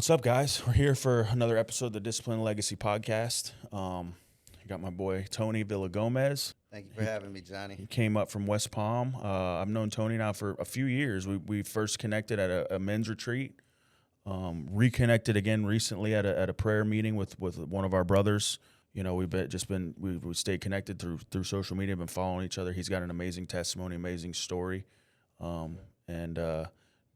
What's up, guys? We're here for another episode of the Discipline and Legacy podcast. I got my boy Tony Villagomez. Thank you for having me, Johnny. He came up from West Palm. I've known Tony now for a few years. We first connected at a men's retreat. Reconnected again recently at a prayer meeting with one of our brothers. You know, we stayed connected through social media, been following each other. He's got an amazing testimony, amazing story, and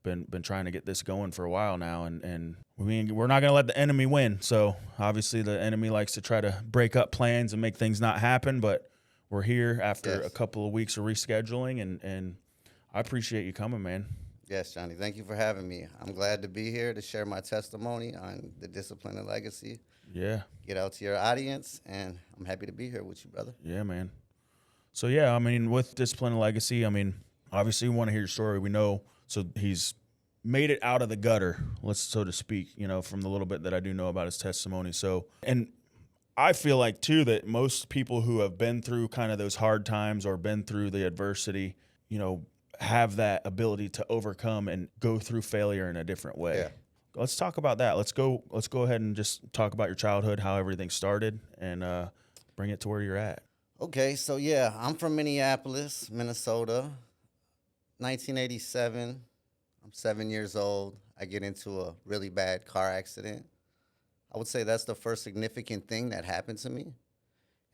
been trying to get this going for a while now, and we're not going to let the enemy win. So obviously the enemy likes to try to break up plans and make things not happen, but we're here after a couple of weeks of rescheduling, and I appreciate you coming, man. Yes, Johnny. Thank you for having me. I'm glad to be here to share my testimony on the Discipline and Legacy. Yeah. Get out to your audience, and I'm happy to be here with you, brother. Yeah, man. So, yeah, I mean, with Discipline and Legacy, I mean, obviously we want to hear your story. We know, so he's made it out of the gutter, so to speak, you know, from the little bit that I do know about his testimony. So, and I feel like, too, that most people who have been through kind of those hard times or been through the adversity, you know, have that ability to overcome and go through failure in a different way. Yeah. Let's talk about that. Let's go ahead and just talk about your childhood, how everything started, and bring it to where you're at. Okay, so yeah, I'm from Minneapolis, Minnesota, 1987. I'm 7 years old. I get into a really bad car accident. I would say that's the first significant thing that happened to me.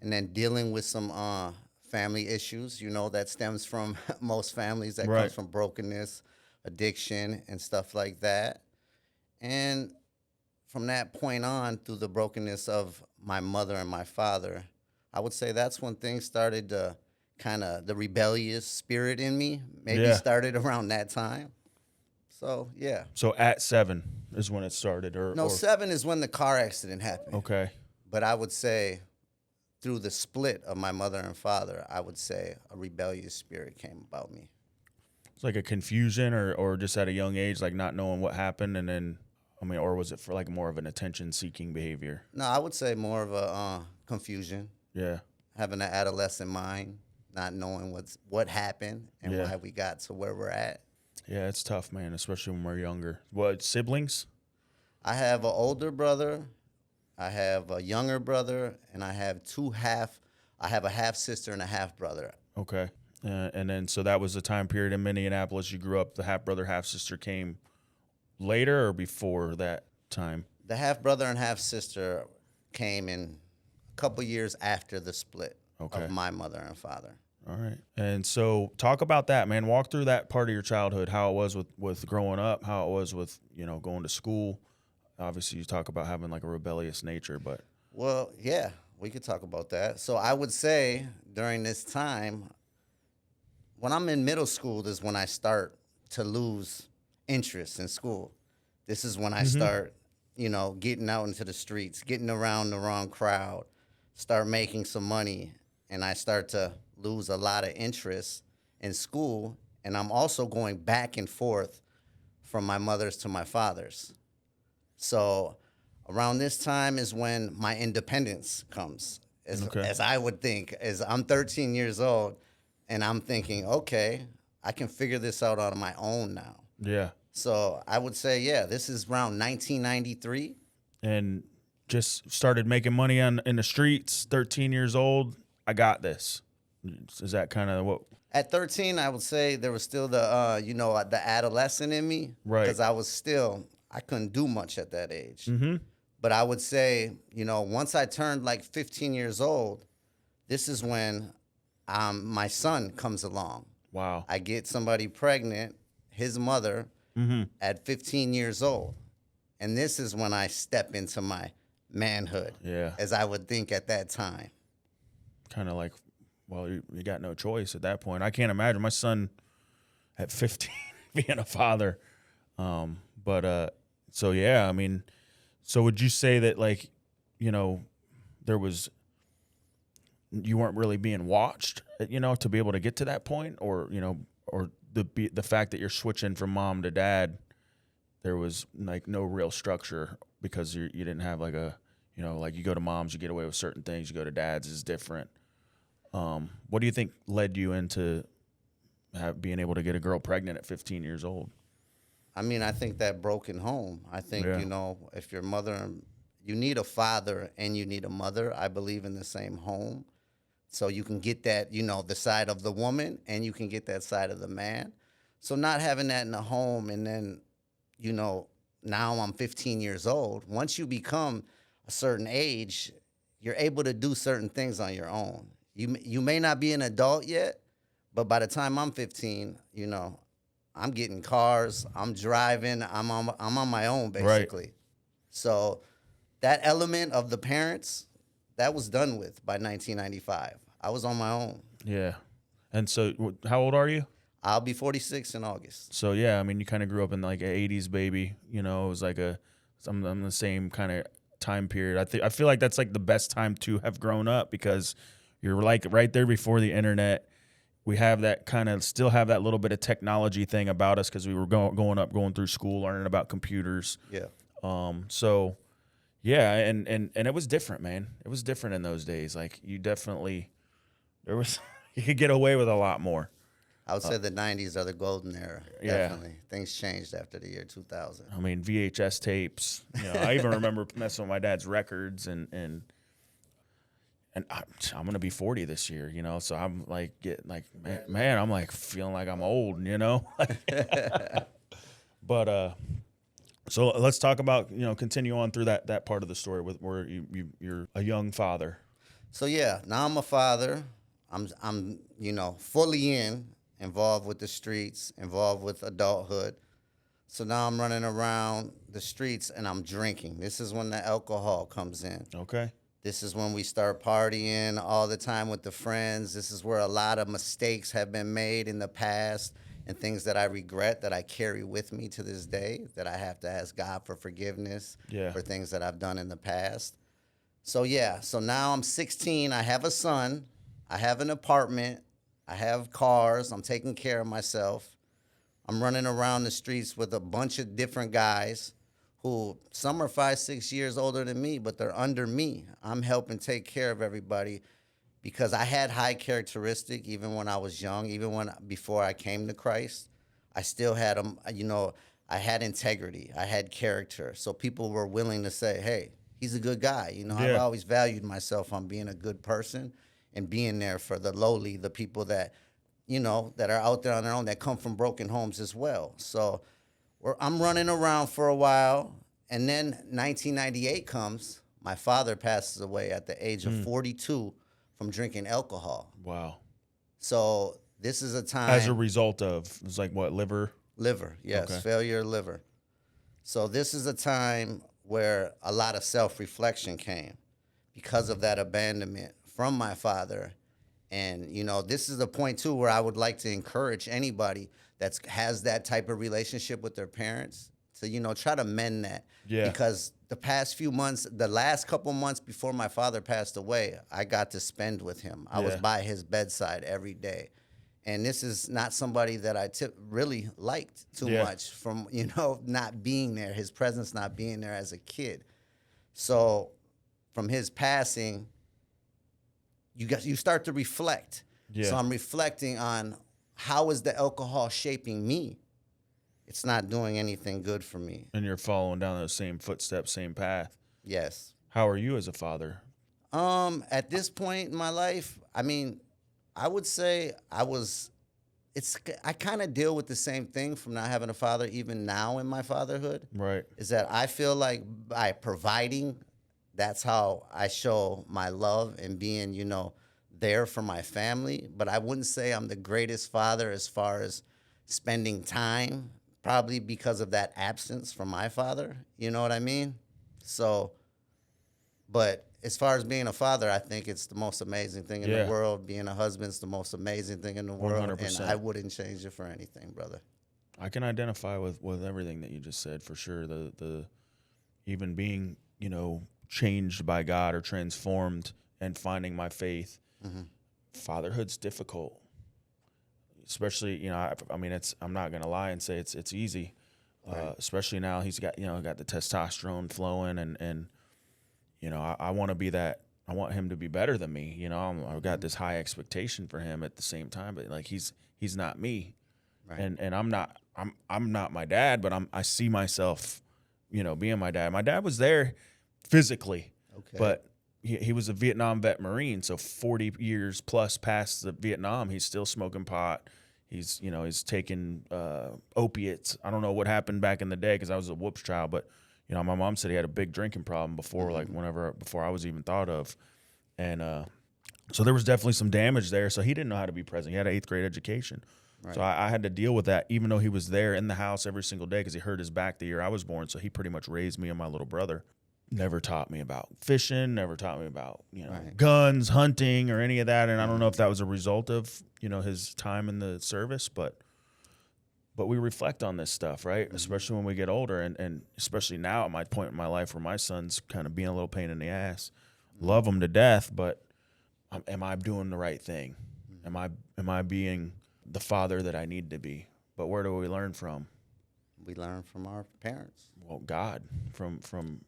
And then dealing with some family issues, you know, that stems from most families, that comes from brokenness, addiction, and stuff like that. And from that point on, through the brokenness of my mother and my father, I would say that's when things started to kind of, the rebellious spirit in me maybe started around that time. So, yeah. So at 7 is when it started? No, 7 is when the car accident happened. Okay. But I would say through the split of my mother and father, I would say a rebellious spirit came about me. It's like a confusion or just at a young age, like not knowing what happened, and then, I mean, or was it for like more of an attention-seeking behavior? No, I would say more of a confusion. Yeah. Having an adolescent mind, not knowing what happened and why we got to where we're at. Yeah, it's tough, man, especially when we're younger. What, siblings? I have an older brother, I have a younger brother, and I have a half sister and a half brother. Okay. And then, so that was the time period in Minneapolis you grew up. The half brother, half sister came later or before that time? The half brother and half sister came in a couple years after the split of my mother and father. All right. And so talk about that, man. Walk through that part of your childhood, how it was with growing up, how it was with, you know, going to school. Obviously, you talk about having like a rebellious nature, but. Well, yeah, we could talk about that. So I would say during this time, when I'm in middle school is when I start to lose interest in school. This is when I start, you know, getting out into the streets, getting around the wrong crowd, start making some money, and I start to lose a lot of interest in school. And I'm also going back and forth from my mother's to my father's. So around this time is when my independence comes, as I would think. As I'm 13 years old, and I'm thinking, okay, I can figure this out on my own now. Yeah. So I would say, yeah, this is around 1993. And just started making money in the streets, 13 years old. I got this. Is that kind of what? At 13, I would say there was still the, the adolescent in me. Right. Because I couldn't do much at that age. Mm-hmm. But I would say, you know, once I turned like 15 years old, this is when my son comes along. Wow. I get somebody pregnant, his mother, at 15 years old. And this is when I step into my manhood, as I would think at that time. Kind of like, well, you got no choice at that point. I can't imagine my son at 15 being a father. So, yeah, I mean, so would you say that, like, you know, you weren't really being watched, you know, to be able to get to that point, or, you know, or the fact that you're switching from mom to dad, there was like no real structure because you didn't have like a, you know, like you go to mom's, you get away with certain things, you go to dad's is different. What do you think led you into being able to get a girl pregnant at 15 years old? I mean, I think that broken home. I think, Yeah. you know, if your mother, you need a father and you need a mother, I believe in the same home. So you can get that, you know, the side of the woman and you can get that side of the man. So not having that in the home and then, you know, now I'm 15 years old. Once you become a certain age, you're able to do certain things on your own. You may not be an adult yet, but by the time I'm 15, you know, I'm getting cars, I'm driving, I'm on my own Right. basically. So that element of the parents, that was done with by 1995. I was on my own. Yeah. And so, how old are you? I'll be 46 in August. So yeah, I mean, you kind of grew up in like an '80s baby. You know, it was like I'm the same kind of time period. I feel like that's like the best time to have grown up because you're like right there before the internet. We have that kind of still have that little bit of technology thing about us because we were going through school, learning about computers. Yeah. So yeah, and it was different, man. It was different in those days. Like you definitely there was you could get away with a lot more. I would say the 90s are the golden era. Yeah. Definitely. Things changed after the year 2000. I mean, VHS tapes. You know, I even remember messing with my dad's records, and I'm gonna be 40 this year. You know, so I'm like getting like man, I'm like feeling like I'm old. You know, but so let's talk about continue on through that part of the story with where you're a young father. So yeah, now I'm a father. I'm fully involved with the streets, involved with adulthood. So now I'm running around the streets and I'm drinking. This is when the alcohol comes in. Okay. This is when we start partying all the time with the friends. This is where a lot of mistakes have been made in the past and things that I regret that I carry with me to this day, that I have to ask God for forgiveness for things that I've done in the past. So yeah, so now I'm 16. I have a son. I have an apartment. I have cars. I'm taking care of myself. I'm running around the streets with a bunch of different guys who some are 5, 6 years older than me, but they're under me. I'm helping take care of everybody because I had high characteristic even when I was young, before I came to Christ. I still had them, I had integrity. I had character. So people were willing to say, hey, he's a good guy. I've always valued myself on being a good person and being there for the lowly, the people that, that are out there on their own, that come from broken homes as well. So I'm running around for a while, and then 1998 comes. My father passes away at the age of 42 from drinking alcohol. Wow. So this is a time. As a result of, it's like what, liver? Liver, yes, Okay. failure of liver. So this is a time where a lot of self-reflection came because of that abandonment from my father. And, this is the point, too, where I would like to encourage anybody that has that type of relationship with their parents to, try to mend that. Yeah. Because the past few months, the last couple months before my father passed away, I got to spend with him. I was by his bedside every day. And this is not somebody that I really liked too much from, not being there, his presence not being there as a kid. So from his passing, you start to reflect. Yeah. So I'm reflecting on how is the alcohol shaping me? It's not doing anything good for me. And you're following down those same footsteps, same path. Yes. How are you as a father? At this point in my life, I mean, I would say I kind of deal with the same thing from not having a father even now in my fatherhood. Right. Is that I feel like by providing, that's how I show my love and being, there for my family. But I wouldn't say I'm the greatest father as far as spending time, probably because of that absence from my father. You know what I mean? So, but as far as being a father, I think it's the most amazing thing in the world. Being a husband's the most amazing thing in the world. 100%. And I wouldn't change it for anything, brother. I can identify with everything that you just said for sure. The even being, changed by God or transformed and finding my faith. Mm-hmm. Fatherhood's difficult. Especially, I mean, I'm not gonna lie and say it's easy. Right. Especially now he's got the testosterone flowing and I want to be that. I want him to be better than me. I've got this high expectation for him at the same time, but like he's not me. Right. And I'm not my dad, but I see myself, being my dad. My dad was there physically, Okay. but he was a Vietnam vet Marine, so 40 years plus past the Vietnam, he's still smoking pot. He's taking opiates. I don't know what happened back in the day because I was a whoops child, but my mom said he had a big drinking problem before, like before I was even thought of, and so there was definitely some damage there. So he didn't know how to be present. He had an 8th grade education. Right. So I had to deal with that, even though he was there in the house every single day because he hurt his back the year I was born. So he pretty much raised me and my little brother. Never taught me about fishing, never taught me about, Right. guns, hunting, or any of that. And I don't know if that was a result of, his time in the service, but we reflect on this stuff, right? Mm-hmm. Especially when we get older, and especially now at my point in my life where my son's kind of being a little pain in the ass. Love him to death, but am I doing the right thing? Am I being the father that I need to be? But where do we learn from? We learn from our parents. Well, God, from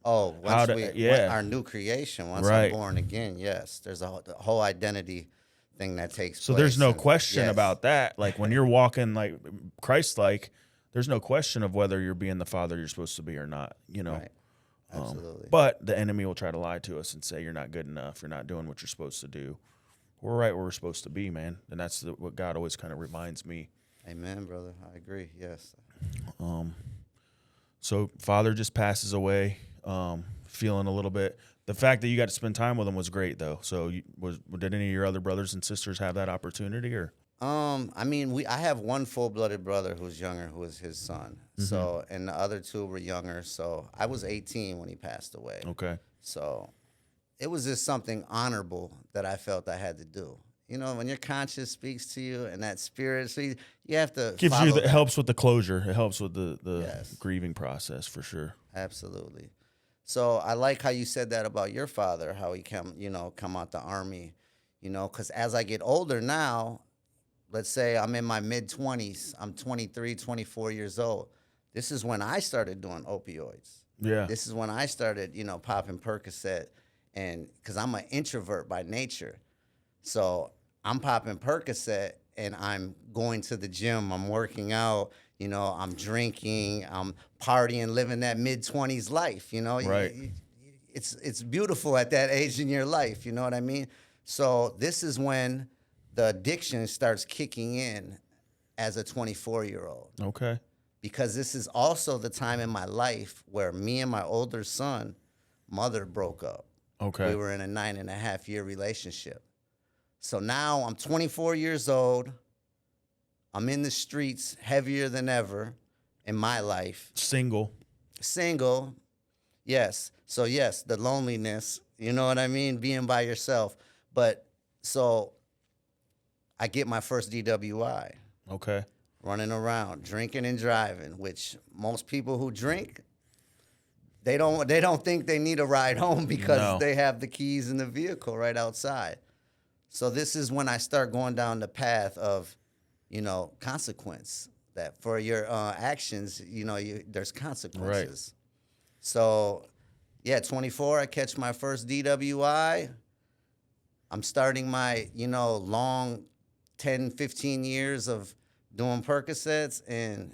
our new creation, once Right. I'm born again, yes, there's a whole identity thing that takes place. So there's no and- question yes. about that. Like when you're walking like Christ-like, there's no question of whether you're being the father you're supposed to be or not. Right. Absolutely. But the enemy will try to lie to us and say you're not good enough. You're not doing what you're supposed to do. We're right where we're supposed to be, man. And that's what God always kind of reminds me. Amen, brother. I agree. Yes. So father just passes away, feeling a little bit. The fact that you got to spend time with him was great, though. So did any of your other brothers and sisters have that opportunity, or? I mean, I have one full-blooded brother who's younger, who is his son. So, and the other 2 were younger. So I was 18 when he passed away. Okay. So it was just something honorable that I felt I had to do. When your conscience speaks to you and that spirit, so you have to It helps with the closure. It helps with the Yes. grieving process for sure. Absolutely. So I like how you said that about your father, how he come out the army, because as I get older now, let's say I'm in my mid-20s, I'm 23, 24 years old. This is when I started doing opioids. Yeah. This is when I started, popping Percocet, and because I'm an introvert by nature. So I'm popping Percocet and I'm going to the gym, I'm working out, I'm drinking, I'm partying, living that mid-20s life, Right. It's beautiful at that age in your life, you know what I mean? So this is when the addiction starts kicking in as a 24-year-old. Okay. Because this is also the time in my life where me and my older son, mother broke up. Okay. We were in a 9.5-year relationship. So now I'm 24 years old. I'm in the streets heavier than ever in my life. Single. Yes. So yes, the loneliness, you know what I mean? Being by yourself. But so I get my first DWI. Okay. Running around, drinking and driving, which most people who drink, they don't think they need a ride home because they have the keys in the vehicle right outside. So this is when I start going down the path of, consequence. That for your actions, there's consequences. Right. So, 24, I catch my first DWI. I'm starting my, long 10, 15 years of doing Percocets and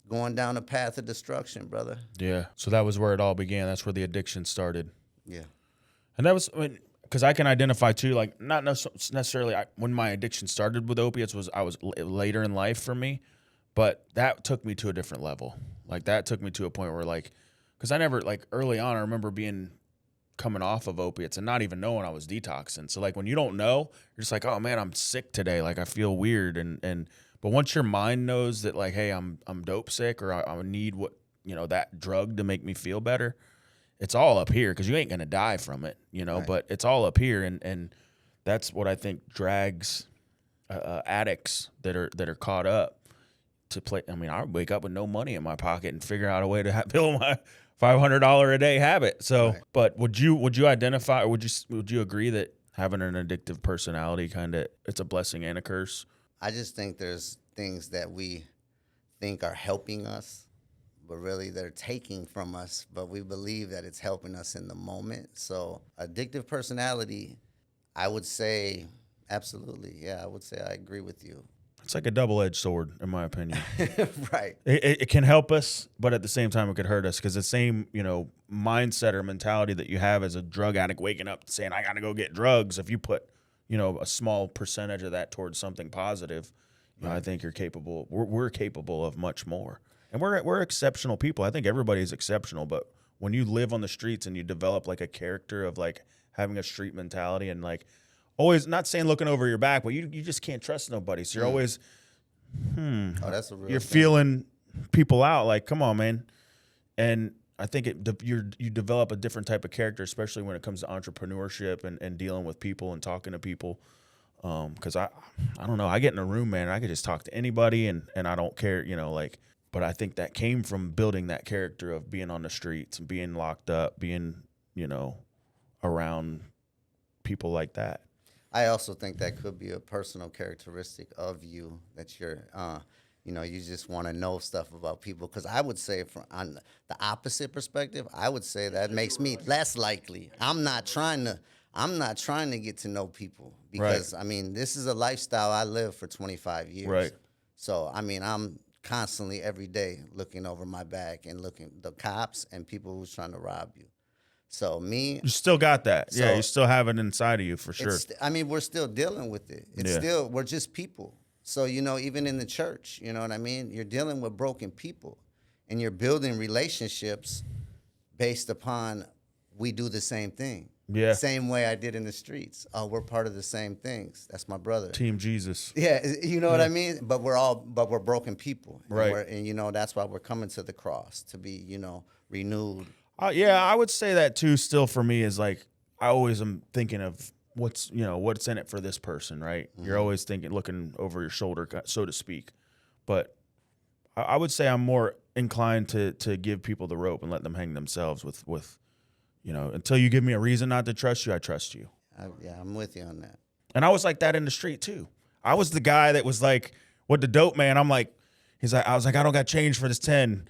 going down a path of destruction, brother. Yeah. So that was where it all began. That's where the addiction started. Yeah. And that was, because I can identify too, like not necessarily when my addiction started with opiates was later in life for me, but that took me to a different level. Like that took me to a point where because I never early on, I remember coming off of opiates and not even knowing I was detoxing. So when you don't know, you're just like, oh man, I'm sick today. I feel weird. But once your mind knows that hey, I'm dope sick or I need that drug to make me feel better, it's all up here because you ain't gonna die from it, Right. But it's all up here, and that's what I think drags addicts that are caught up to play. I mean, I wake up with no money in my pocket and figure out a way to build my $500 a day habit. So, Right. But would you identify, or would you agree that having an addictive personality it's a blessing and a curse? I just think there's things that we think are helping us, but really they're taking from us, but we believe that it's helping us in the moment. So addictive personality, I would say, absolutely. Yeah, I would say I agree with you. It's like a double-edged sword, in my opinion. Right. It can help us, but at the same time, it could hurt us because the same, mindset or mentality that you have as a drug addict waking up saying, I got to go get drugs. If you put, a small percentage of that towards something positive, I think you're capable. We're capable of much more. And we're exceptional people. I think everybody is exceptional. But when you live on the streets and you develop like a character of like having a street mentality and like always not saying looking over your back, but you just can't trust nobody. So you're always, Oh, that's a real you're thing. feeling people out. Like, come on, man. And I think you develop a different type of character, especially when it comes to entrepreneurship and dealing with people and talking to people. Because I don't know, I get in a room, man, and I could just talk to anybody, and I don't care, But I think that came from building that character of being on the streets and being locked up, being, around people like that. I also think that could be a personal characteristic of you that you're, you just want to know stuff about people. Because I would say, on the opposite perspective, I would say that makes me less likely. I'm not trying to get to know people because this is a lifestyle I lived for 25 years. Right. So I'm constantly every day looking over my back and looking the cops and people who's trying to rob you. So me, You still got that. So yeah, you still have it inside of you for sure. we're still dealing with it. We're just people. So, even in the church, you know what I mean? You're dealing with broken people and you're building relationships based upon we do the same thing. Yeah. Same way I did in the streets. Oh, we're part of the same things. That's my brother. Team Jesus. Yeah, you know what I mean? But we're broken people. Right. And that's why we're coming to the cross to be, renewed. Yeah, I would say that too. Still, for me, is like I always am thinking of what's in it for this person, right? Mm-hmm. You're always looking over your shoulder, so to speak. But I would say I'm more inclined to give people the rope and let them hang themselves with until you give me a reason not to trust you, I trust you. I'm with you on that. And I was like that in the street too. I was the guy that was like, with the dope man. I was like, I don't got change for this 10.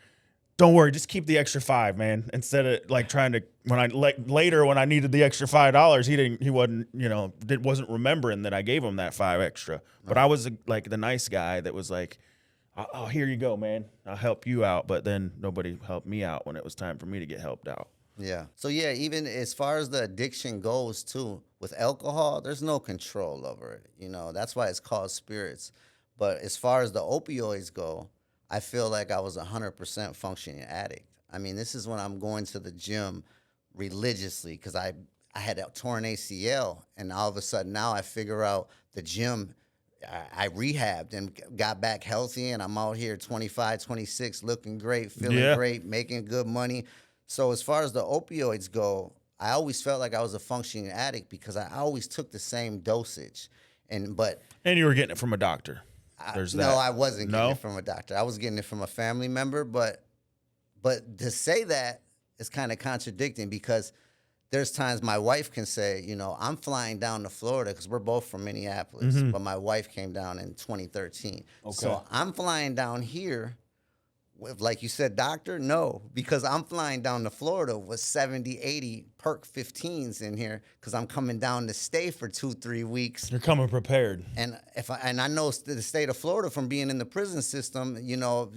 Don't worry, just keep the extra 5, man. Instead of like trying to, later when I needed the extra $5, he wasn't remembering that I gave him that 5 extra. But I was like the nice guy that was like, oh, here you go, man. I'll help you out. But then nobody helped me out when it was time for me to get helped out. Yeah. So yeah, even as far as the addiction goes too, with alcohol, there's no control over it. That's why it's called spirits. But as far as the opioids go, I feel like I was 100% functioning addict. This is when I'm going to the gym religiously because I had a torn ACL, and all of a sudden now I figure out the gym. I rehabbed and got back healthy, and I'm out here 25, 26, looking great, feeling great, making good money. So as far as the opioids go, I always felt like I was a functioning addict because I always took the same dosage. And you were getting it from a doctor. No, I wasn't getting it from a doctor. I was getting it from a family member, but to say that is kind of contradicting because there's times my wife can say, I'm flying down to Florida because we're both from Minneapolis, but my wife came down in 2013. Okay. So I'm flying down here with, like you said, doctor? No, because I'm flying down to Florida with 70, 80 Perk 15s in here because I'm coming down to stay for 2-3 weeks. You're coming prepared. And I know the state of Florida from being in the prison system,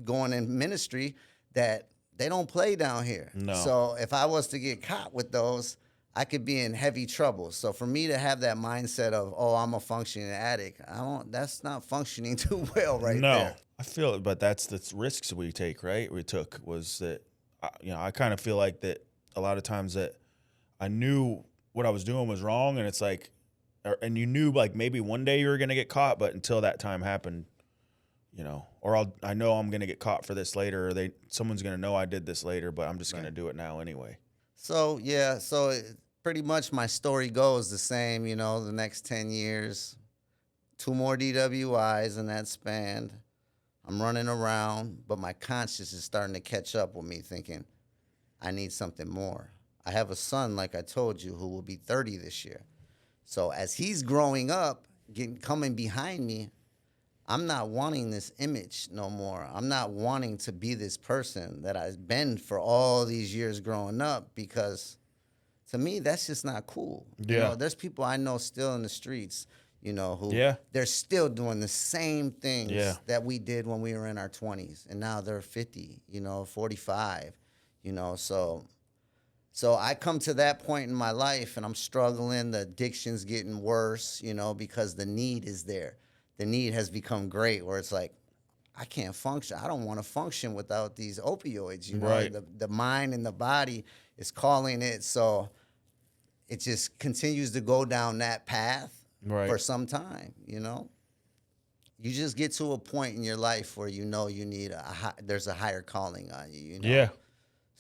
going in ministry, that they don't play down here. No. So if I was to get caught with those, I could be in heavy trouble. So for me to have that mindset of, oh, I'm a functioning addict, that's not functioning too well there. No, I feel it, but that's the risks we take, right? We took was that, I kind of feel like that a lot of times that I knew what I was doing was wrong, and it's like, and you knew like maybe one day you were going to get caught, but until that time happened, or I know I'm going to get caught for this later, or someone's going to know I did this later, but I'm just going to do it now anyway. So, yeah, pretty much my story goes the same, the next 10 years, 2 more DWIs in that span. I'm running around, but my conscience is starting to catch up with me thinking, I need something more. I have a son, like I told you, who will be 30 this year. So as he's growing up, coming behind me, I'm not wanting this image no more. I'm not wanting to be this person that I've been for all these years growing up because to me, that's just not cool. Yeah. There's people I know still in the streets, who Yeah. they're still doing the same things Yeah. that we did when we were in our 20s, and now they're 50, 45, so I come to that point in my life and I'm struggling. The addiction's getting worse, because the need is there. The need has become great where it's like, I can't function. I don't want to function without these opioids, Right. The mind and the body is calling it. So it just continues to go down that path Right. for some time, You just get to a point in your life where you need there's a higher calling on you, Yeah.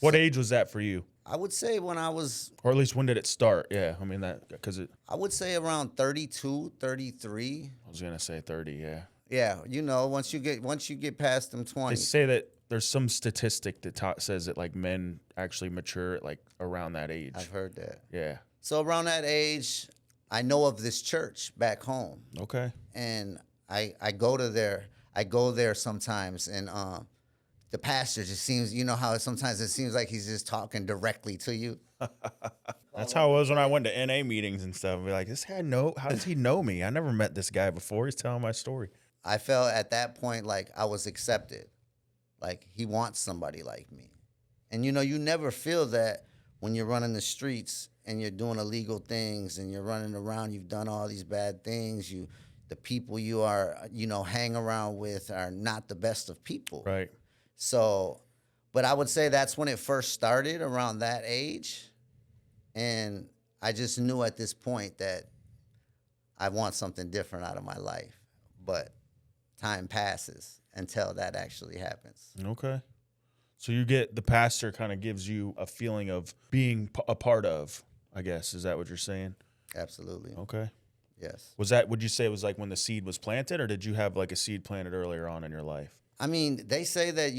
What So- age was that for you? I would say when I was, Or at least when did it start? Yeah. I mean, I would say around 32, 33. I was going to say 30. Yeah. Yeah, once you get past them They 20s. say that there's some statistic that says that like men actually mature at like around that age. I've heard that. Yeah. So around that age, I know of this church back home, Okay. and I go there sometimes, and the pastor just seems, how sometimes it seems like he's just talking directly to you. That's how it was when I went to NA meetings and stuff. I'd be like, how does he know me? I never met this guy before. He's telling my story. I felt at that point like I was accepted, like he wants somebody like me. And you never feel that when you're running the streets and you're doing illegal things and you're running around, you've done all these bad things, the people you are, hang around with are not the best of people. Right. So, but I would say that's when it first started, around that age. And I just knew at this point that I want something different out of my life. But time passes until that actually happens. Okay. So the pastor kind of gives you a feeling of being a part of, I guess. Is that what you're saying? Absolutely. Okay. Yes. Would you say it was like when the seed was planted, or did you have like a seed planted earlier on in your life? I mean, they say that,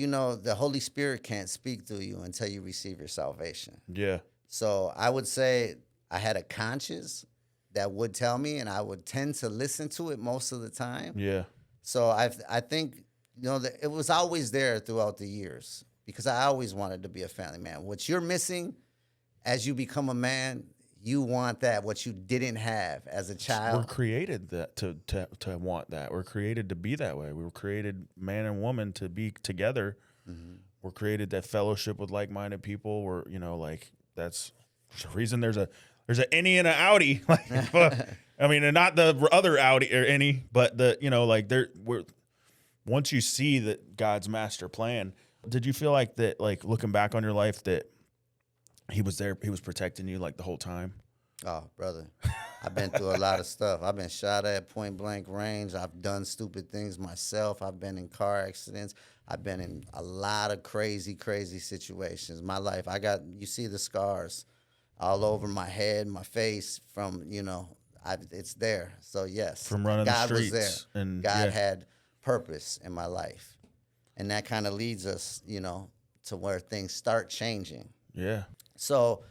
the Holy Spirit can't speak through you until you receive your salvation. Yeah. So I would say I had a conscience that would tell me, and I would tend to listen to it most of the time. Yeah. So I think, that it was always there throughout the years, because I always wanted to be a family man. What you're missing as you become a man, you want that, what you didn't have as a child. We're created to want that. We're created to be that way. We were created, man and woman, to be together. Mm-hmm. We're created that fellowship with like-minded people. We're, that's the reason there's an innie and an outie. I mean, and not the other outie or any, but once you see that God's master plan, did you feel like that, like looking back on your life, that he was there, he was protecting you like the whole time? Oh, brother, I've been through a lot of stuff. I've been shot at point blank range. I've done stupid things myself. I've been in car accidents. I've been in a lot of crazy, crazy situations. My life, you see the scars all over my head, my face from, it's there. So yes, From running God the streets. was there. And God had purpose in my life. And that kind of leads us, to where things start changing. Yeah. So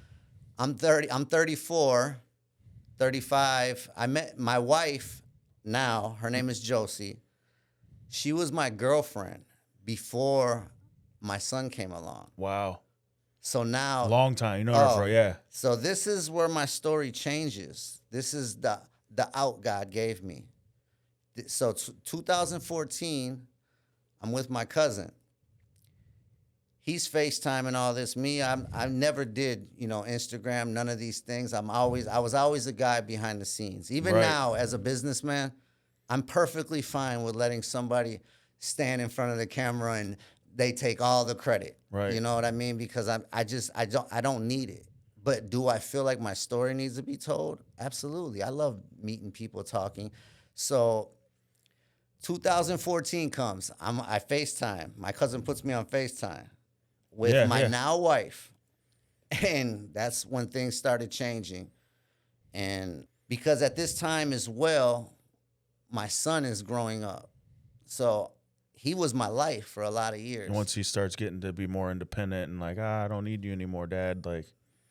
I'm 34, 35. I met my wife now. Her name is Josie. She was my girlfriend before my son came along. Wow. So now, Long time. You know her for, yeah. So this is where my story changes. This is the out God gave me. So 2014, I'm with my cousin. He's FaceTiming all this. Me, I never did, Instagram, none of these things. I was always a guy behind the scenes. Even Right. now, as a businessman, I'm perfectly fine with letting somebody stand in front of the camera and they take all the credit. Right. You know what I mean? Because I don't need it. But do I feel like my story needs to be told? Absolutely. I love meeting people, talking. So 2014 comes. I FaceTime. My cousin puts me on FaceTime with my now wife. And that's when things started changing. And because at this time as well, my son is growing up. So he was my life for a lot of years. And once he starts getting to be more independent and like, I don't need you anymore, Dad. Like,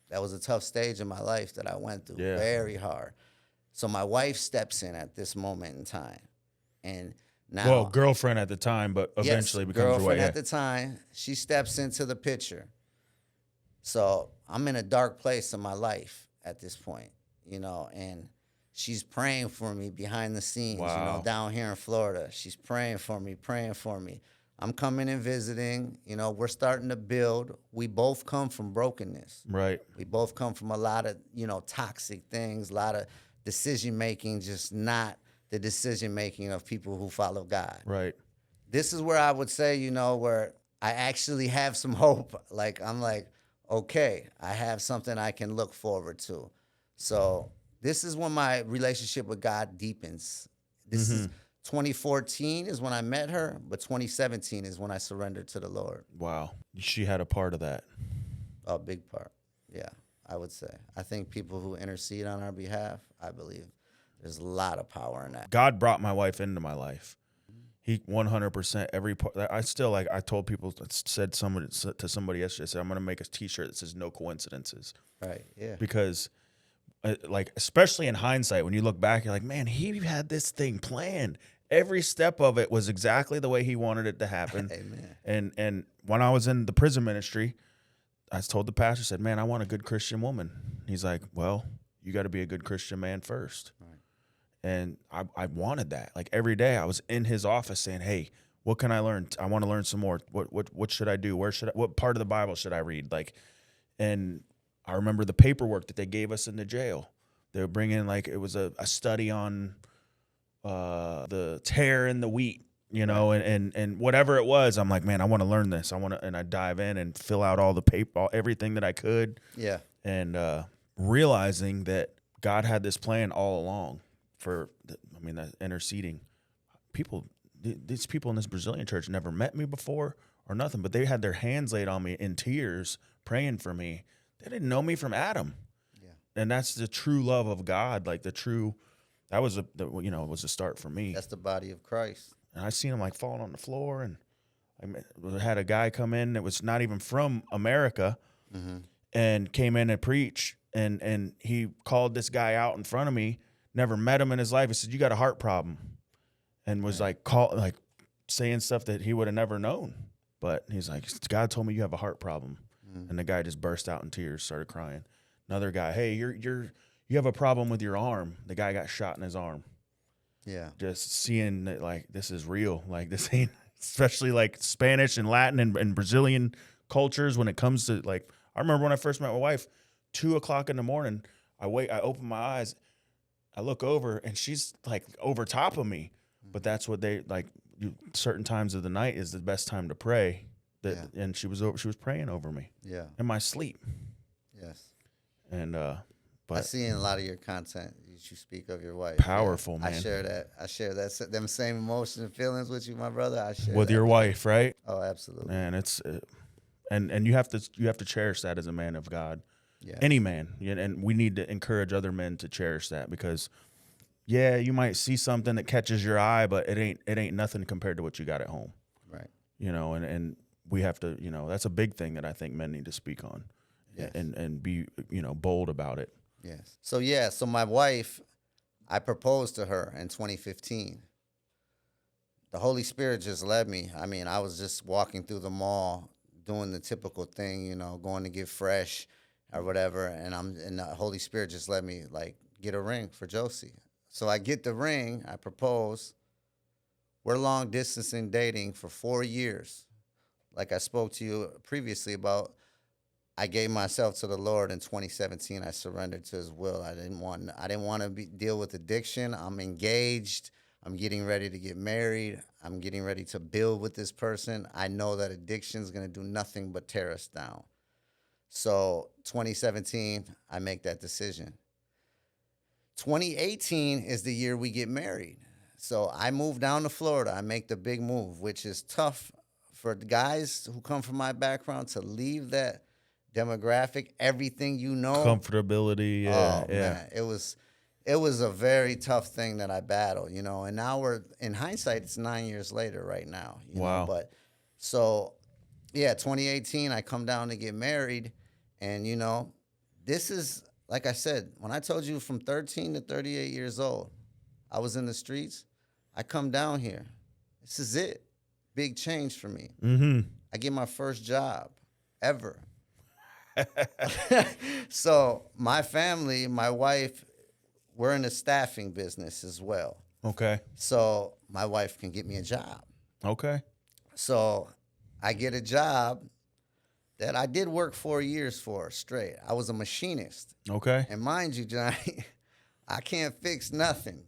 that was a tough stage in my life that I went through. Yeah. Very hard. So my wife steps in at this moment in time. And now, well, girlfriend at the time, but eventually becomes your wife. girlfriend at the time. She steps into the picture. So I'm in a dark place in my life at this point, and She's praying for me behind the scenes, Wow. down here in Florida. She's praying for me, praying for me. I'm coming and visiting. We're starting to build. We both come from brokenness. Right. We both come from a lot of, toxic things, a lot of decision making, just not the decision making of people who follow God. Right. This is where I would say, where I actually have some hope. Like, I'm like, okay, I have something I can look forward to. So this is when my relationship with God deepens. This is 2014 is when I met her, but 2017 is when I surrendered to the Lord. Wow. She had a part of that. A big part. Yeah, I would say. I think people who intercede on our behalf, I believe there's a lot of power in that. God brought my wife into my life. He 100% every part. I still, like, I told people, said to somebody yesterday, I said, I'm going to make a t-shirt that says no coincidences. Right, yeah. Because like, especially in hindsight, when you look back, you're like, man, he had this thing planned. Every step of it was exactly the way he wanted it to happen. Amen. And when I was in the prison ministry, I told the pastor, said, man, I want a good Christian woman. He's like, well, you got to be a good Christian man first. Right. And I wanted that. Like, every day I was in his office saying, hey, what can I learn? I want to learn some more. What should I do? What part of the Bible should I read? Like, and I remember the paperwork that they gave us in the jail. They would bring in, like, it was a study on the tear in the wheat, and whatever it was. I'm like, man, I want to learn this. And I dive in and fill out all the paper, everything that I could. Yeah. And realizing that God had this plan all along that interceding. These people in this Brazilian church never met me before or nothing, but they had their hands laid on me in tears, praying for me. They didn't know me from Adam. Yeah. And that's the true love of God. Like, that was was a start for me. That's the body of Christ. And I seen him, like, falling on the floor, and I had a guy come in that was not even from America, and came in and preach, and he called this guy out in front of me. Never met him in his life. He said, "You got a heart problem," and was like saying stuff that he would have never known. But he's like, "God told me you have a heart problem," and the guy just burst out in tears, started crying. Another guy, "Hey, you have a problem with your arm." The guy got shot in his arm. Yeah. Just seeing that, like, this is real. Like, this ain't, especially like Spanish and Latin and Brazilian cultures when it comes to, like, I remember when I first met my wife, 2:00 in the morning, I open my eyes, I look over, and she's, like, over top of me. But that's what they, like, certain times of the night is the best time to pray. And she was praying over me. Yeah. In my sleep. Yes. And I see in a lot of your content you speak of your wife. Powerful, yeah. man. I share that them same emotions and feelings with you, my brother. I share with that your wife, right? Oh, absolutely. Man, it's and you have to cherish that as a man of God. Yeah. Any man, and we need to encourage other men to cherish that, because yeah, you might see something that catches your eye, but it ain't nothing compared to what you got at home. Right. And we have to, that's a big thing that I think men need to speak on. Yes. and be, bold about it. Yes. So my wife, I proposed to her in 2015. The Holy Spirit just led me. I mean, I was just walking through the mall, doing the typical thing, going to get fresh or whatever, and the Holy Spirit just led me, like, get a ring for Josie. So I get the ring, I propose. We're long distance in dating for 4 years. Like I spoke to you previously about, I gave myself to the Lord in 2017. I surrendered to His will. I didn't want to deal with addiction. I'm engaged. I'm getting ready to get married. I'm getting ready to build with this person. I know that addiction is going to do nothing but tear us down. So 2017, I make that decision. 2018 is the year we get married. So I move down to Florida. I make the big move, which is tough for the guys who come from my background to leave that demographic, everything comfortability. Yeah, man, it was a very tough thing that I battled, and now we're, in hindsight, it's 9 years later right now. Wow. But so, yeah, 2018, I come down to get married, and, this is, like I said, when I told you from 13 to 38 years old, I was in the streets, I come down here. This is it. Big change for me. Mm-hmm. I get my first job ever. So my family, my wife, we're in the staffing business as well. Okay. So my wife can get me a job. Okay. So I get a job that I did work 4 years for straight. I was a machinist. Okay. And mind you, Johnny, I can't fix nothing.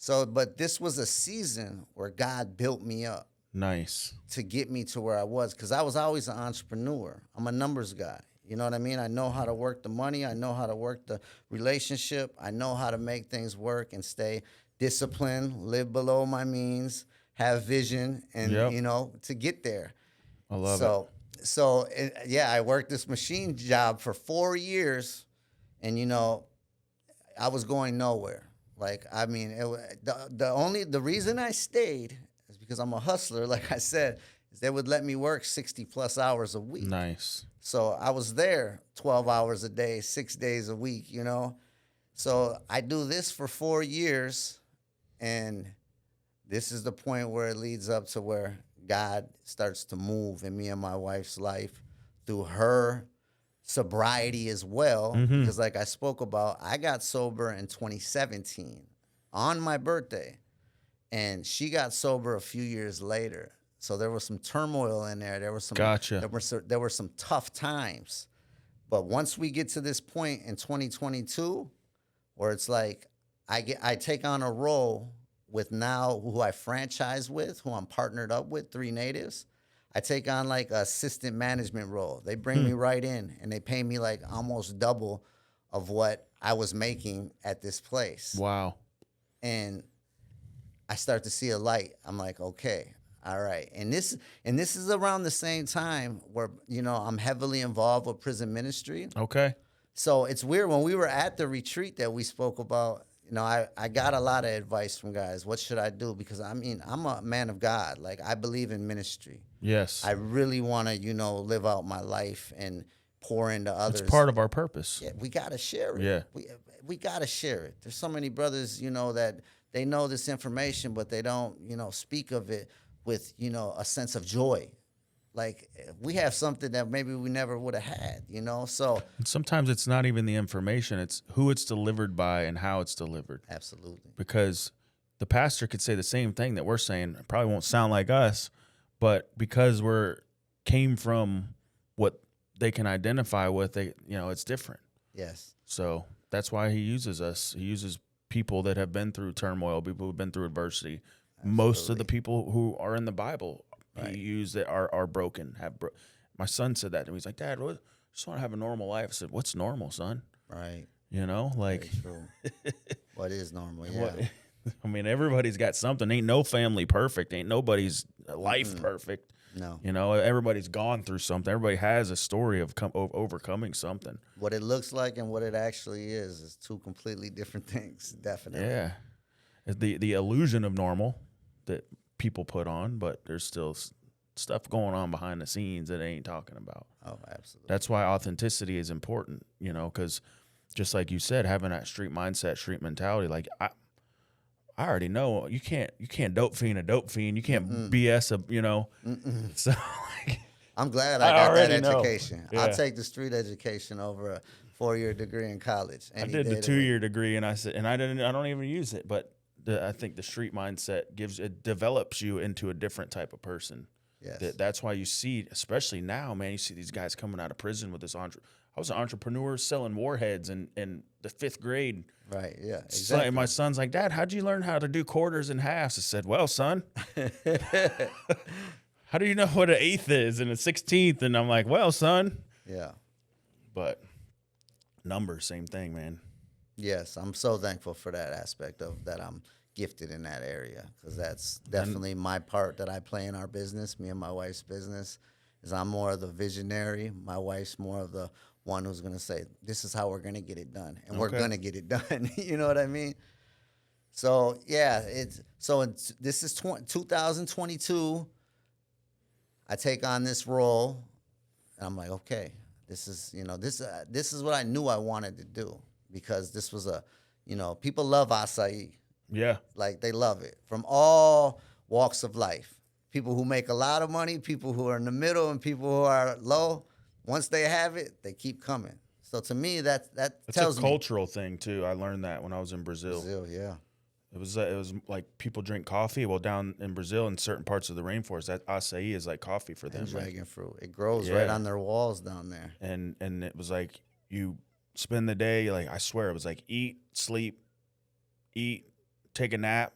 But this was a season where God built me up Nice. to get me to where I was, because I was always an entrepreneur. I'm a numbers guy. You know what I mean? I know how to work the money. I know how to work the relationship. I know how to make things work and stay disciplined, live below my means, have vision, and, Yep. to get there. I love So I worked this machine job for 4 years, and, I was going nowhere. Like, I mean, the reason I stayed is because I'm a hustler, like I said, is they would let me work 60 plus hours a it. week. Nice. So I was there 12 hours a day, 6 days a week, So I do this for 4 years, and this is the point where it leads up to where God starts to move in me and my wife's life through her sobriety as well. Mm-hmm. Because like I spoke about, I got sober in 2017 on my birthday, and she got sober a few years later. So there was some turmoil in there. There was some Gotcha. There were some tough times. But once we get to this point in 2022, where it's like I take on a role with now who I franchise with, who I'm partnered up with, 3 natives. I take on like an assistant management role. They bring me right in, and they pay me like almost double of what I was making at this place. Wow. And I start to see a light. I'm like, okay, all right. And this is around the same time where, I'm heavily involved with prison ministry. Okay. So it's weird, when we were at the retreat that we spoke about, I got a lot of advice from guys. What should I do? Because I'm a man of God. Like, I believe in ministry. Yes. I really want to, live out my life and pour into others. It's part of our purpose. Yeah, we got to share it. Yeah. We got to share it. There's so many brothers, that they know this information, but they don't, speak of it with, a sense of joy. Like, we have something that maybe we never would have had, So And sometimes it's not even the information, it's who it's delivered by and how it's delivered. absolutely. Because the pastor could say the same thing that we're saying. It probably won't sound like us, but because came from what they can identify with, it's different. Yes. So that's why he uses us. He uses people that have been through turmoil, people who've been through adversity. Absolutely. Most of the people who are in the Bible, right, he used that are broken. My son said that to me. He's like, Dad, I just want to have a normal life. I said, what's normal, son? Right. Like, very true. What is normal? Yeah. I mean, everybody's got something. Ain't no family perfect. Ain't nobody's life perfect. No. Everybody's gone through something. Everybody has a story of overcoming something. What it looks like and what it actually is two completely different things, definitely. Yeah. The illusion of normal that people put on, but there's still stuff going on behind the scenes that they ain't talking about. Oh, absolutely. That's why authenticity is important, because just like you said, having that street mindset, street mentality, like I already know you can't dope fiend a dope fiend. You can't BS a. So like, I'm glad I got that know. education. Yeah. I'll take the street education over a 4-year degree in college. I did the 2-year degree, and I don't even use it, but I think the street mindset develops you into a different type of person. Yes. That's why you see, especially now, man, you see these guys coming out of prison with this I was an entrepreneur selling warheads in the 5th grade. Right, yeah, So, exactly. and my son's like, Dad, how'd you learn how to do quarters and halves? I said, well, son, how do you know what an 1/8 is and a 16th? And I'm like, well, son. Yeah. But numbers, same thing, man. Yes, I'm so thankful for that aspect of that. I'm gifted in that area, because that's definitely my part that I play in our business, me and my wife's business, is I'm more of the visionary. My wife's more of the one who's going to say, this is how we're going to get it done. And we're going to get it done. You know what I mean? So, yeah, this is 2022. I take on this role, and I'm like, okay, this is what I knew I wanted to do, because this was people love acai. Yeah. Like, they love it from all walks of life. People who make a lot of money, people who are in the middle, and people who are low. Once they have it, they keep coming. So to me, that It's tells a me cultural thing too. I learned that when I was in Brazil. Brazil, yeah, It was like people drink coffee. Well, down in Brazil, in certain parts of the rainforest, that acai is like coffee for them. and Like, dragon fruit. It grows right yeah, on their walls down there. and it was like you spend the day, like I swear it was like eat, sleep, eat, take a nap,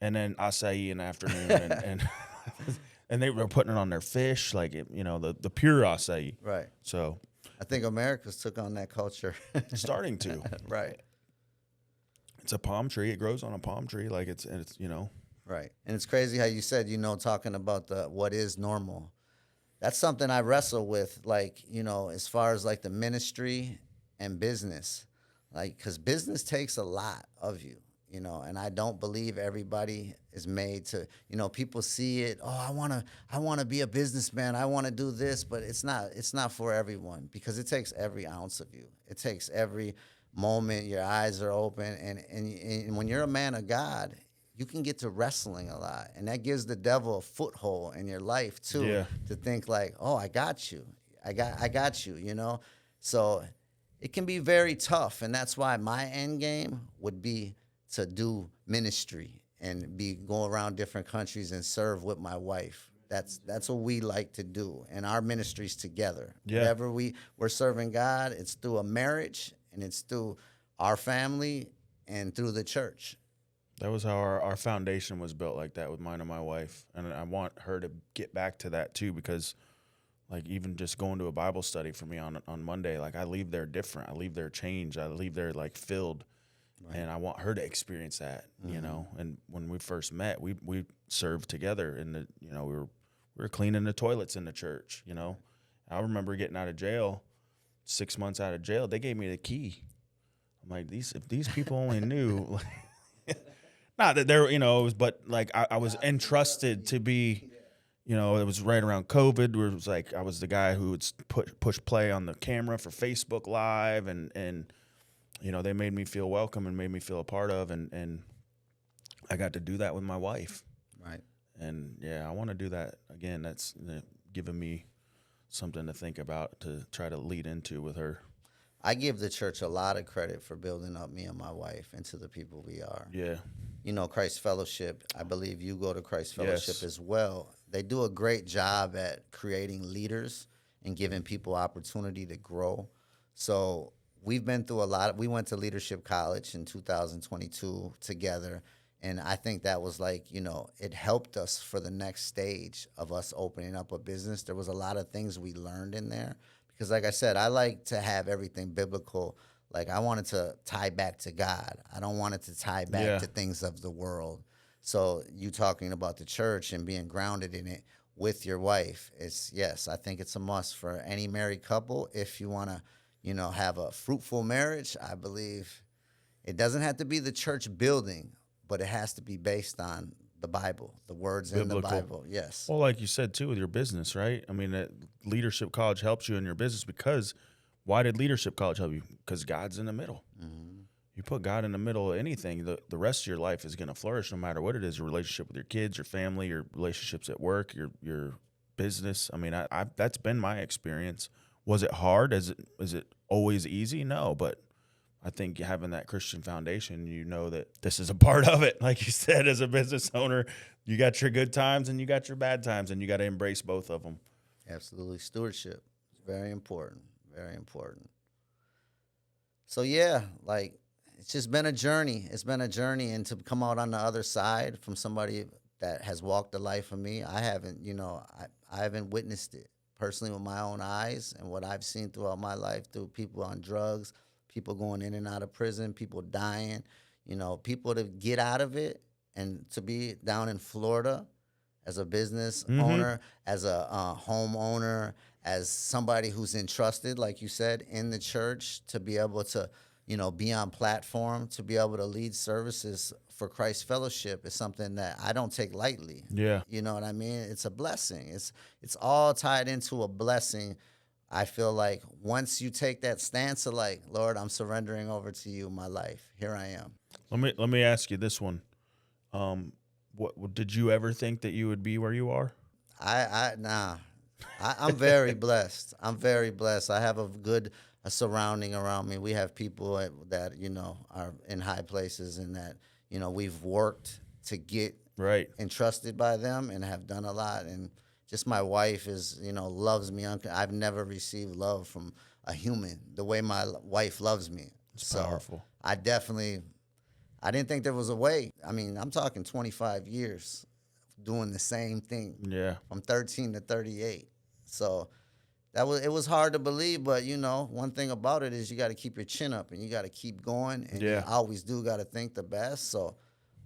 and then acai in the afternoon, and and they were putting it on their fish, like the pure acai. Right. So I think America's took on that culture. starting to. Right. It's a palm tree. It grows on a palm tree. Like it's Right. And it's crazy how you said, talking about the what is normal. That's something I wrestle with, like, as far as like the ministry and business. Like, because business takes a lot of you, and I don't believe everybody is made to, people see it, oh, I wanna be a businessman, I wanna do this, but it's not for everyone, because it takes every ounce of you. It takes every moment your eyes are open, and when you're a man of God, you can get to wrestling a lot, and that gives the devil a foothold in your life too. Yeah. To think like, oh, I got you, I got you. So it can be very tough, and that's why my end game would be to do ministry and go around different countries and serve with my wife. That's what we like to do, and our ministries together. Yeah. Whatever we're serving God, it's through a marriage, and it's through our family and through the church. That was how our foundation was built, like that with mine and my wife. And I want her to get back to that too, because like even just going to a Bible study for me on Monday, like I leave there different. I leave there changed. I leave there like filled. Right. And I want her to experience that, And when we first met, we served together in the, we were cleaning the toilets in the church, I remember getting out of jail, 6 months out of jail, they gave me the key. I'm like, if these people only knew, not that they're, but like I was entrusted to be, it was right around COVID, where it was like I was the guy who would push play on the camera for Facebook Live, and they made me feel welcome and made me feel a part of, and I got to do that with my wife. Right. And yeah, I want to do that again. That's giving me something to think about, to try to lead into with her. I give the church a lot of credit for building up me and my wife into the people we are. Yeah. Christ Fellowship, I believe you go to Christ Fellowship Yes. as well. They do a great job at creating leaders and giving people opportunity to grow. So we've been through a lot. We went to Leadership College in 2022 together, and I think that was like, it helped us for the next stage of us opening up a business. There was a lot of things we learned in there because, like I said, I like to have everything biblical. Like, I wanted to tie back to God. I don't want it to tie back to things of the world. So you talking about the church and being grounded in it with your wife, yes, I think it's a must for any married couple. If you want to, have a fruitful marriage, I believe it doesn't have to be the church building, but it has to be based on the Bible, the words biblical. In the Bible. Yes. Well, like you said, too, with your business, right? I mean, Leadership College helps you in your business because why did Leadership College help you? Because God's in the middle. Mm-hmm. You put God in the middle of anything, the rest of your life is going to flourish no matter what it is, your relationship with your kids, your family, your relationships at work, your business. I mean, I that's been my experience. Was it hard? Is it always easy? No, but I think having that Christian foundation, that this is a part of it. Like you said, as a business owner, you got your good times and you got your bad times, and you got to embrace both of them. Absolutely. Stewardship is very important. Very important. So, yeah, like, it's just been a journey. It's been a journey, and to come out on the other side from somebody that has walked the life of me, I haven't, I haven't witnessed it personally with my own eyes, and what I've seen throughout my life through people on drugs, people going in and out of prison, people dying, people to get out of it, and to be down in Florida as a business owner, as a homeowner, as somebody who's entrusted, like you said, in the church, to be able to, be on platform, to be able to lead services for Christ Fellowship is something that I don't take lightly. Yeah. You know what I mean? It's a blessing. It's all tied into a blessing. I feel like once you take that stance of like, Lord, I'm surrendering over to you my life. Here I am. Let me ask you this one. What did you ever think that you would be where you are? I'm very blessed. I'm very blessed. I have a good a surrounding around me. We have people that are in high places, and that we've worked to get Right. entrusted by them and have done a lot. And just my wife is loves me. I've never received love from a human the way my wife loves me. It's powerful. I didn't think there was a way. I mean, I'm talking 25 years doing the same thing. Yeah. From 13 to 38. So it was hard to believe, but one thing about it is you got to keep your chin up and you got to keep going, and you always do got to think the best. So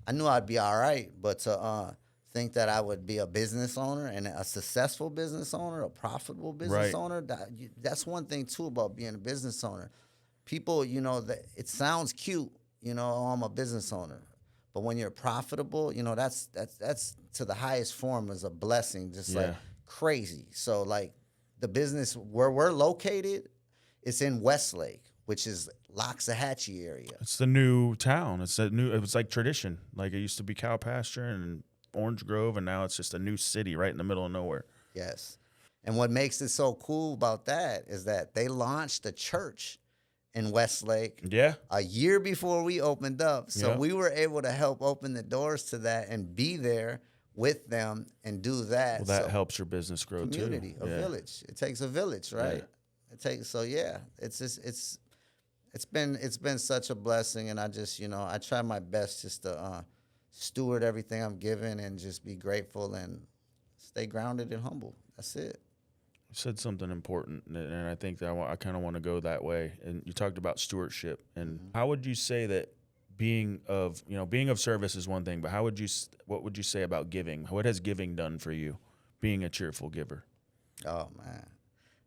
I knew I'd be all right, but to think that I would be a business owner and a successful business owner, a profitable business owner, that's one thing too about being a business owner. People, that it sounds cute, oh, I'm a business owner. But when you're profitable, that's to the highest form is a blessing, just like crazy. So like the business where we're located, it's in Westlake, which is Loxahatchee area. It's the new town. It was like tradition. Like it used to be cow pasture and Orange Grove, and now it's just a new city right in the middle of nowhere. Yes. And what makes it so cool about that is that they launched a church in Westlake a year before we opened up. So we were able to help open the doors to that and be there with them and do that. Well, that helps your business grow too. Community, a village. It takes a village, right? It's been such a blessing, and I just I try my best just to steward everything I'm given and just be grateful and stay grounded and humble. That's it. You said something important, and I think that I kind of want to go that way. And you talked about stewardship, and how would you say that being of service is one thing, but what would you say about giving? What has giving done for you, being a cheerful giver? Oh man,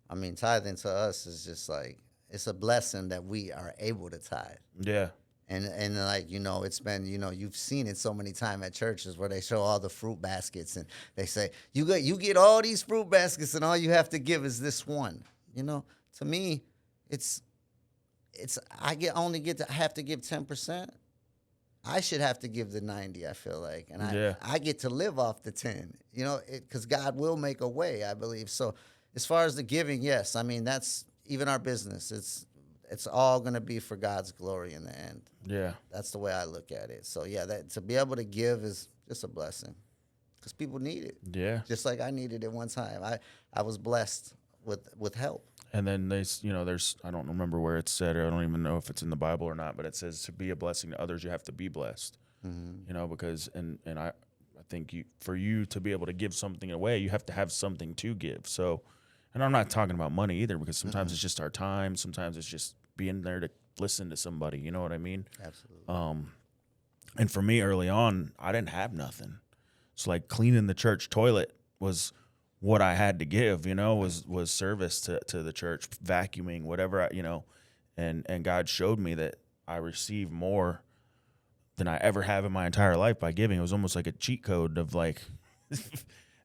I mean, tithing to us is just like it's a blessing that we are able to tithe. Yeah. And like, it's been, you've seen it so many times at churches where they show all the fruit baskets and they say, you get all these fruit baskets and all you have to give is this one. To me, I have to give 10%. I should have to give the 90, I feel like. And I get to live off the 10, because God will make a way, I believe. So as far as the giving, yes, I mean, that's even our business. It's all going to be for God's glory in the end. Yeah. That's the way I look at it. So, that to be able to give is just a blessing because people need it. Yeah. Just like I needed it one time. I was blessed with help. And then there's, I don't remember where it's said, or I don't even know if it's in the Bible or not, but it says to be a blessing to others, you have to be blessed. Mm-hmm. Because, and I think for you to be able to give something away, you have to have something to give. So, and I'm not talking about money either, because sometimes it's just our time. Sometimes it's just being there to listen to somebody. You know what I mean? Absolutely. And for me early on, I didn't have nothing. So like cleaning the church toilet was what I had to give, was service to the church, vacuuming, whatever, and God showed me that I receive more than I ever have in my entire life by giving. It was almost like a cheat code of like,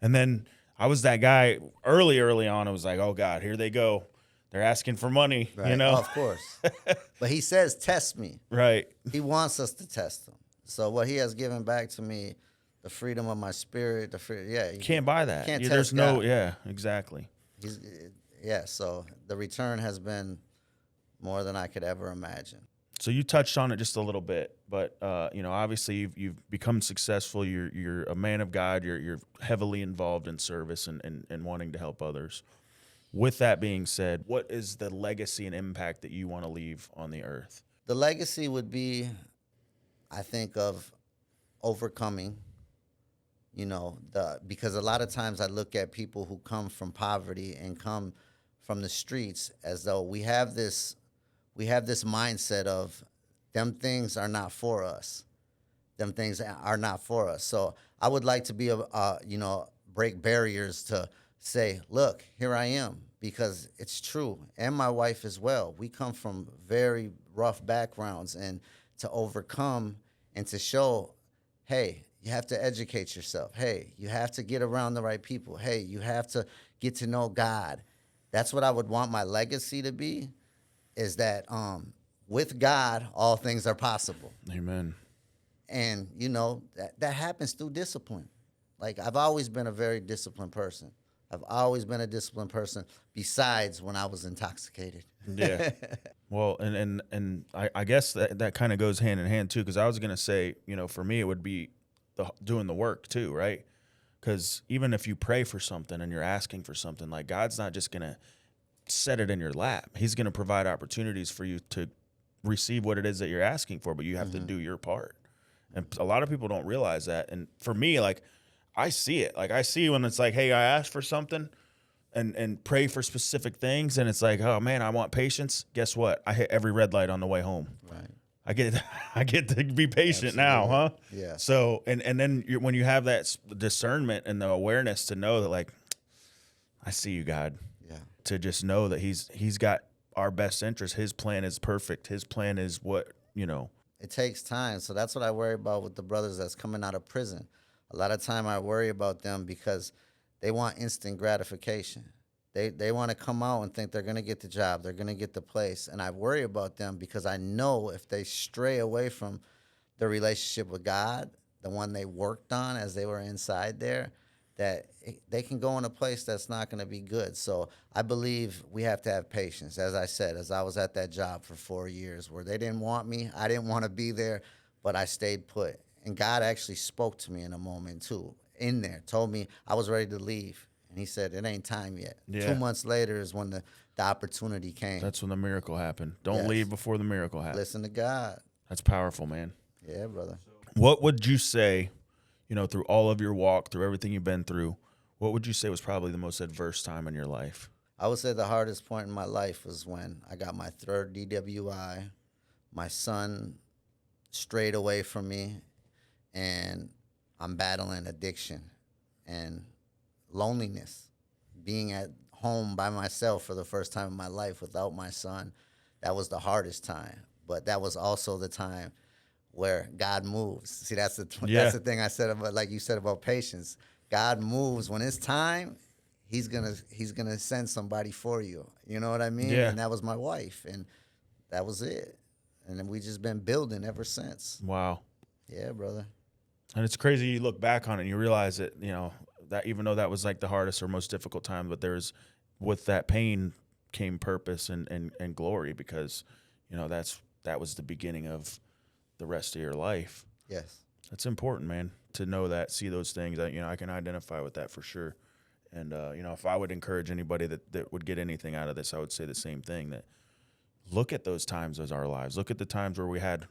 and then I was that guy early on. I was like, oh God, here they go. They're asking for money, right. Of course. But he says, test me. Right. He wants us to test him. So what he has given back to me, the freedom of my spirit, you can't buy that. Can't There's test no, God. yeah, exactly. So the return has been more than I could ever imagine. So you touched on it just a little bit, but obviously you've become successful. You're a man of God. You're heavily involved in service and wanting to help others. With that being said, what is the legacy and impact that you want to leave on the earth? The legacy would be, I think, of overcoming. Because a lot of times I look at people who come from poverty and come from the streets as though we have this mindset of them things are not for us. Them things are not for us. So I would like to be break barriers to say, look, here I am, because it's true. And my wife as well. We come from very rough backgrounds, and to overcome and to show, hey, you have to educate yourself. Hey, you have to get around the right people. Hey, you have to get to know God. That's what I would want my legacy to be, is that with God, all things are possible. Amen. And, that happens through discipline. Like, I've always been a very disciplined person. I've always been a disciplined person, besides when I was intoxicated. Yeah. Well, and I guess that kind of goes hand in hand too, because I was gonna say, for me it would be doing the work too, right? Because even if you pray for something and you're asking for something, like God's not just gonna set it in your lap. He's gonna provide opportunities for you to receive what it is that you're asking for, but you have to do your part. And a lot of people don't realize that. And for me, like, I see it. Like, I see when it's like, hey, I asked for something and pray for specific things, and it's like, oh man, I want patience. Guess what? I hit every red light on the way home. Right. I get to be patient now, huh? Yeah. So and then when you have that discernment and the awareness to know that, like, I see you, God. Yeah. To just know that he's got our best interest. His plan is perfect. His plan is what. It takes time. So that's what I worry about with the brothers that's coming out of prison. A lot of time I worry about them because they want instant gratification. They want to come out and think they're going to get the job, they're going to get the place. And I worry about them because I know if they stray away from their relationship with God, the one they worked on as they were inside there, that they can go in a place that's not going to be good. So I believe we have to have patience. As I said, as I was at that job for 4 years where they didn't want me, I didn't want to be there, but I stayed put. And God actually spoke to me in a moment too, in there, told me I was ready to leave. And he said, it ain't time yet. Yeah. 2 months later is when the opportunity came. That's when the miracle happened. Don't Yes. leave before the miracle happens. Listen to God. That's powerful, man. Yeah, brother. What would you say, through all of your walk, through everything you've been through, what would you say was probably the most adverse time in your life? I would say the hardest point in my life was when I got my third DWI. My son strayed away from me, and I'm battling addiction and loneliness. Being at home by myself for the first time in my life without my son, that was the hardest time. But that was also the time where God moves. See, that's the thing I said about, like you said, about patience. God moves when it's time. He's gonna send somebody for you. You know what I mean? Yeah. And that was my wife, and that was it. And then we just been building ever since. Wow. Yeah, brother. And it's crazy. You look back on it and you realize that, that even though that was like the hardest or most difficult time, but with that pain came purpose and glory, because, that was the beginning of the rest of your life. Yes. That's important, man, to know that, see those things. I can identify with that for sure. And, if I would encourage anybody that would get anything out of this, I would say the same thing, that look at those times as our lives. Look at the times where we had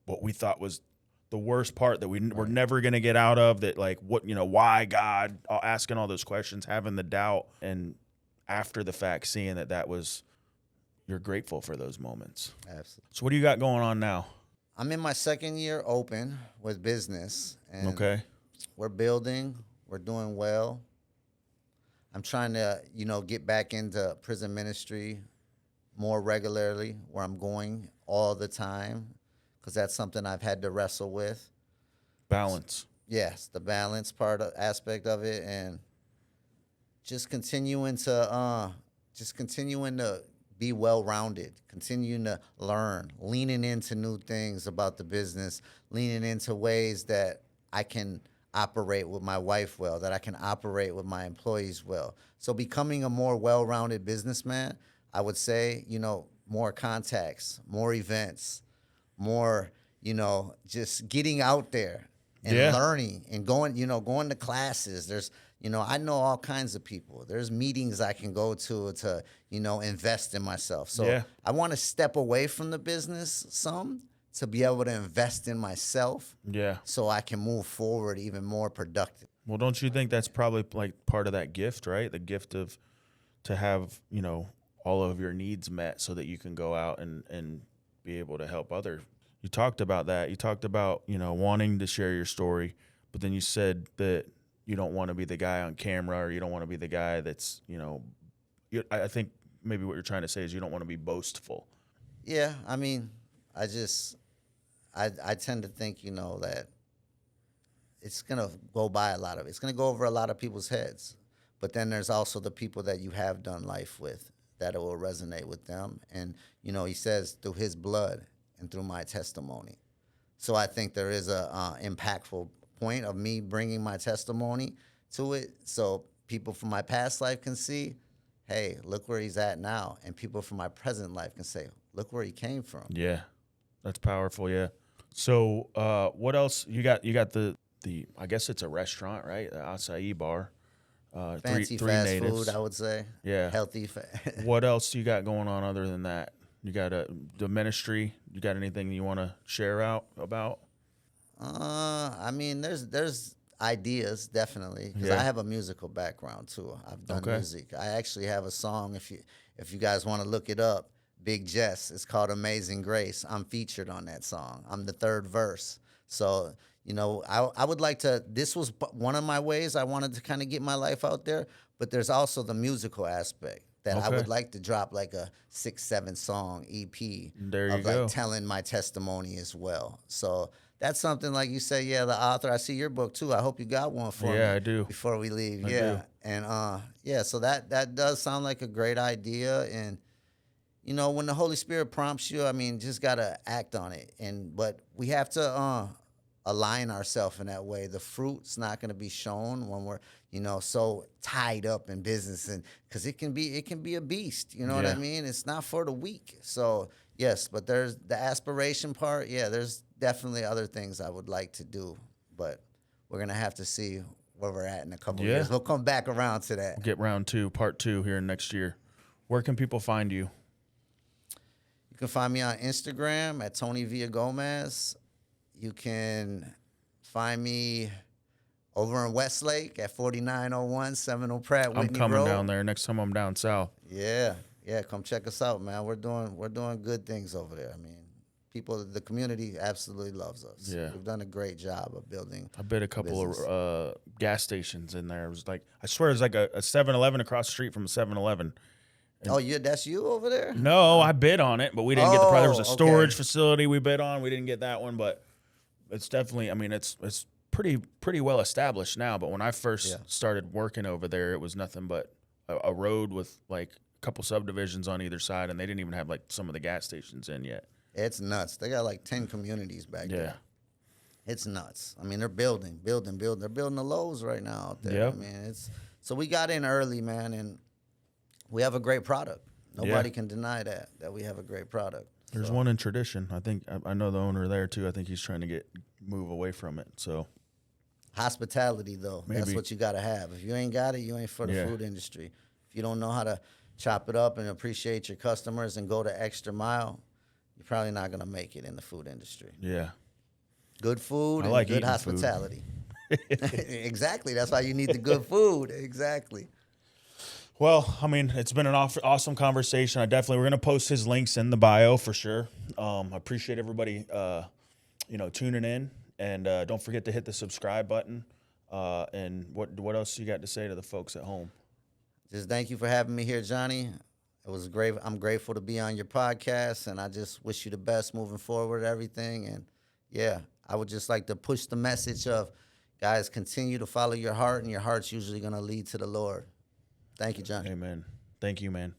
what we thought was the worst part that we're never going to get out of, that, like, why God, asking all those questions, having the doubt, and after the fact, seeing that was, you're grateful for those moments. Absolutely. So what do you got going on now? I'm in my second year open with business, and Okay. we're building. We're doing well. I'm trying to, get back into prison ministry more regularly, where I'm going all the time, because that's something I've had to wrestle with. Balance. Yes, the balance aspect of it, and just continuing to be well-rounded, continuing to learn, leaning into new things about the business, leaning into ways that I can operate with my wife well, that I can operate with my employees well. So becoming a more well-rounded businessman, I would say, more contacts, more events, more, just getting out there and learning and going to classes. There's, I know all kinds of people. There's meetings I can go to, invest in myself. So I want to step away from the business some to be able to invest in myself. Yeah. So I can move forward even more productive. Well, don't you think that's probably like part of that gift, right? The gift of to have, all of your needs met so that you can go out and be able to help others. You talked about that. You talked about, wanting to share your story, but then you said that you don't want to be the guy on camera, or you don't want to be the guy that's, I think maybe what you're trying to say is you don't want to be boastful. Yeah, I mean, I tend to think, that it's going to go by it's going to go over a lot of people's heads. But then there's also the people that you have done life with, that it will resonate with them. And, he says through his blood and through my testimony. So I think there is a impactful point of me bringing my testimony to it. So people from my past life can see, hey, look where he's at now. And people from my present life can say, look where he came from. Yeah, that's powerful. Yeah. So, what else you got? You got the I guess it's a restaurant, right? The acai bar. Fancy three fast natives. food, I would say. Yeah. Healthy. What else you got going on other than that? You got the ministry. You got anything you want to share out about? I mean, there's ideas definitely because Yeah. I have a musical background too. I've done Okay. music. I actually have a song. If you guys want to look it up, Big Jess. It's called Amazing Grace. I'm featured on that song. I'm the third verse. So I would like to. This was one of my ways I wanted to kind of get my life out there. But there's also the musical aspect that I Okay. would like to drop like a 6-7 song EP There you of go. like telling my testimony as well. So that's something like you say, yeah, the author. I see your book too. I hope you got one for me. Yeah, I do. Before we leave, I yeah, do. and yeah. So that does sound like a great idea, and when the Holy Spirit prompts you, I mean, just gotta act on it, but we have to align ourselves in that way. The fruit's not gonna be shown when we're so tied up in business, and because it can be a beast. You know what I Yeah. mean? It's not for the weak. So yes, but there's the aspiration part. Yeah, there's definitely other things I would like to do, but we're gonna have to see where we're at in a couple of Yeah. years. We'll come back around to that. Get part 2 here next year. Where can people find you? You can find me on Instagram at Tony Villagomez. You can find me over in Westlake at 4901 Seminole Pratt I'm Whitney coming Road. down there next time I'm down south. Yeah, come check us out, man. We're doing good things over there. I mean, the community absolutely loves us. Yeah. We've done a great job of building. I bet a couple business. of gas stations in there. It was like, I swear it was like a 7-Eleven across the street from a 7-Eleven. Oh, that's you over there? No, I bid on it, but we didn't get the price. There was a Oh, storage okay. facility we bid on. We didn't get that one, but it's definitely, I mean, it's pretty well established now. But when I first Yeah. started working over there, it was nothing but a road with like a couple subdivisions on either side, and they didn't even have like some of the gas stations in yet. It's nuts. They got like 10 communities back Yeah. there. It's nuts. I mean, they're building. They're building the Lowe's right now out there. Yep. I mean, so we got in early, man, and we have a great product. Nobody can deny that we have a great product. There's So, one in Tradition. I think I know the owner there too. I think he's trying to move away from it. So hospitality, though, that's Maybe. what you got to have. If you ain't got it, you ain't for the Yeah. food industry. If you don't know how to chop it up and appreciate your customers and go the extra mile, you're probably not going to make it in the food industry. yeah, Good food I and like good eating food. hospitality. Exactly. That's why you need the good food. Exactly. Well, I mean, it's been an awesome conversation. We're going to post his links in the bio for sure. I appreciate everybody, tuning in, and don't forget to hit the subscribe button. And what else you got to say to the folks at home? Just thank you for having me here, Jonnie. It was great. I'm grateful to be on your podcast, and I just wish you the best moving forward, everything. And yeah, I would just like to push the message of, guys, continue to follow your heart, and your heart's usually going to lead to the Lord. Thank you, Jonnie. Amen. Thank you, man.